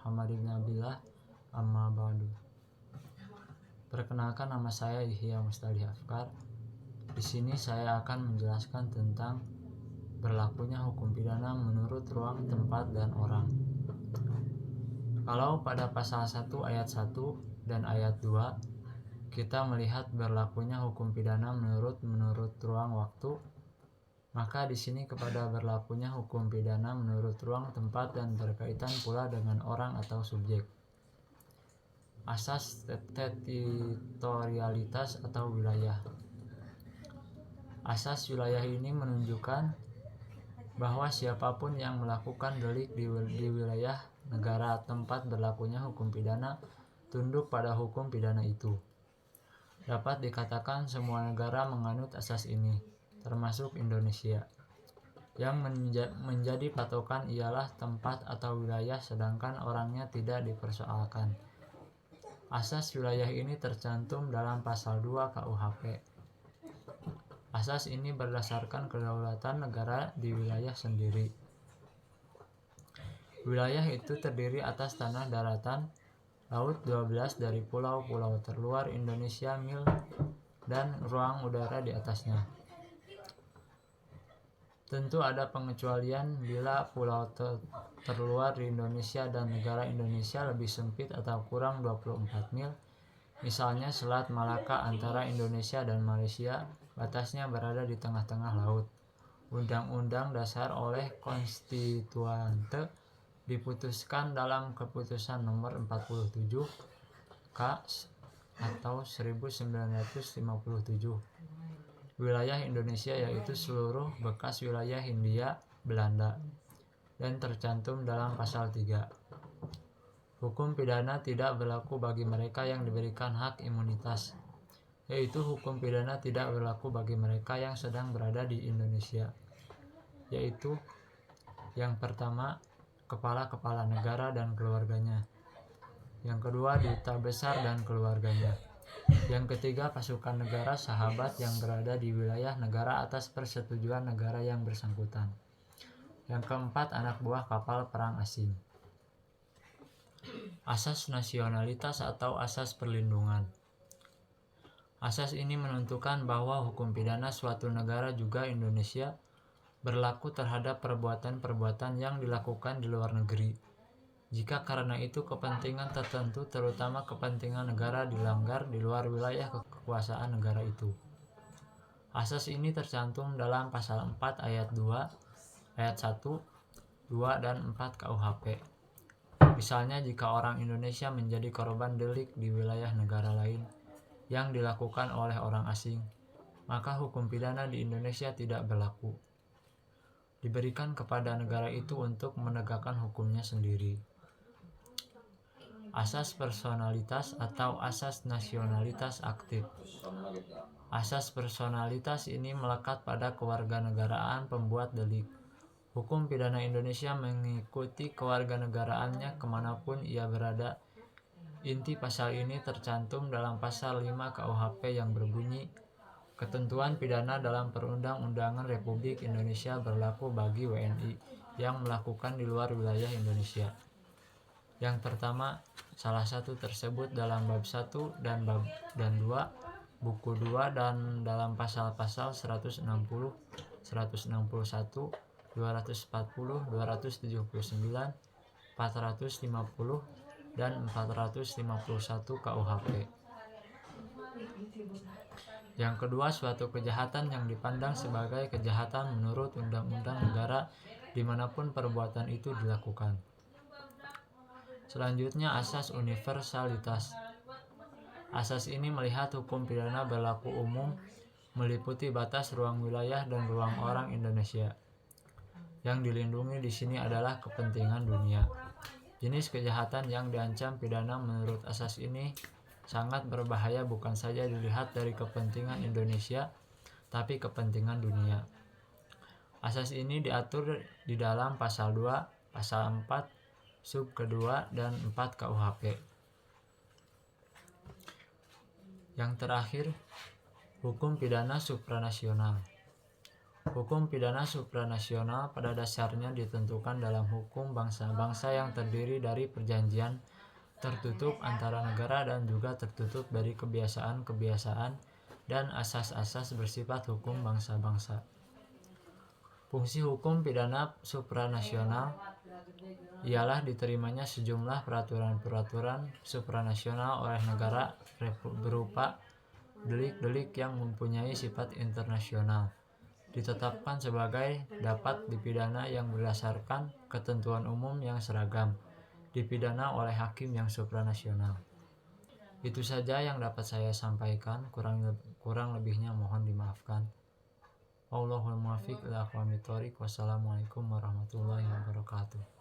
Muhammad bin Abdillah, amma ba'du. Perkenalkan, nama saya Ihya Mustadi Afkar. Di sini saya akan menjelaskan tentang berlakunya hukum pidana menurut ruang, tempat, dan orang. Kalau pada pasal 1 ayat 1 dan ayat 2 kita melihat berlakunya hukum pidana menurut ruang waktu, maka di sini kepada berlakunya hukum pidana menurut ruang, tempat, dan berkaitan pula dengan orang atau subjek. Asas teritorialitas atau wilayah. Asas wilayah ini menunjukkan bahwa siapapun yang melakukan delik di wilayah negara tempat berlakunya hukum pidana tunduk pada hukum pidana itu. Dapat dikatakan semua negara menganut asas ini, termasuk Indonesia. Yang menjadi patokan ialah tempat atau wilayah, sedangkan orangnya tidak dipersoalkan. Asas wilayah ini tercantum dalam pasal 2 KUHP. Asas ini berdasarkan kedaulatan negara di wilayah sendiri. Wilayah itu terdiri atas tanah, daratan, laut 12 dari pulau-pulau terluar Indonesia mil dan ruang udara di atasnya. Tentu ada pengecualian bila pulau terluar di Indonesia dan negara Indonesia lebih sempit atau kurang 24 mil. Misalnya Selat Malaka antara Indonesia dan Malaysia, batasnya berada di tengah-tengah laut. Undang-Undang Dasar oleh Konstituante diputuskan dalam Keputusan Nomor 47 K atau 1957. Wilayah Indonesia yaitu seluruh bekas wilayah Hindia Belanda, dan tercantum dalam pasal 3. Hukum pidana tidak berlaku bagi mereka yang diberikan hak imunitas, yaitu hukum pidana tidak berlaku bagi mereka yang sedang berada di Indonesia, yaitu yang pertama, kepala-kepala negara dan keluarganya. Yang kedua, duta besar dan keluarganya. Yang ketiga, pasukan negara sahabat yang berada di wilayah negara atas persetujuan negara yang bersangkutan. Yang keempat, anak buah kapal perang asing. Asas nasionalitas atau asas perlindungan. Asas ini menentukan bahwa hukum pidana suatu negara, juga Indonesia, berlaku terhadap perbuatan-perbuatan yang dilakukan di luar negeri. Jika karena itu kepentingan tertentu, terutama kepentingan negara, dilanggar di luar wilayah kekuasaan negara itu. Asas ini tercantum dalam pasal 4 ayat 2, ayat 1, 2, dan 4 KUHP. Misalnya jika orang Indonesia menjadi korban delik di wilayah negara lain yang dilakukan oleh orang asing, maka hukum pidana di Indonesia tidak berlaku. Diberikan kepada negara itu untuk menegakkan hukumnya sendiri. Asas personalitas atau asas nasionalitas aktif. Asas personalitas ini melekat pada kewarganegaraan pembuat delik. Hukum pidana Indonesia mengikuti kewarganegaraannya kemanapun ia berada. Inti pasal ini tercantum dalam pasal 5 KUHP yang berbunyi, ketentuan pidana dalam perundang-undangan Republik Indonesia berlaku bagi WNI yang melakukan di luar wilayah Indonesia. Yang pertama, salah satu tersebut dalam bab 1 dan 2, buku 2, dan dalam pasal-pasal 160, 161, 240, 279, 450, dan 451 KUHP. Yang kedua, suatu kejahatan yang dipandang sebagai kejahatan menurut undang-undang negara dimanapun perbuatan itu dilakukan. Selanjutnya, asas universalitas. Asas ini melihat hukum pidana berlaku umum, meliputi batas ruang wilayah dan ruang orang Indonesia. Yang dilindungi di sini adalah kepentingan dunia. Jenis kejahatan yang diancam pidana menurut asas ini sangat berbahaya, bukan saja dilihat dari kepentingan Indonesia, tapi kepentingan dunia. Asas ini diatur di dalam pasal 2, pasal 4, sub kedua, dan 4 KUHP. Yang terakhir, hukum pidana supranasional. Hukum pidana supranasional pada dasarnya ditentukan dalam hukum bangsa-bangsa yang terdiri dari perjanjian tertutup antara negara dan juga tertutup dari kebiasaan-kebiasaan dan asas-asas bersifat hukum bangsa-bangsa. Fungsi hukum pidana supranasional ialah diterimanya sejumlah peraturan-peraturan supranasional oleh negara berupa delik-delik yang mempunyai sifat internasional, ditetapkan sebagai dapat dipidana yang berdasarkan ketentuan umum yang seragam, dipidana oleh hakim yang supranasional. Itu saja yang dapat saya sampaikan, kurang lebihnya mohon dimaafkan. Wallahul muwaffiq ila aqwamit thoriq. Wassalamualaikum warahmatullahi wabarakatuh.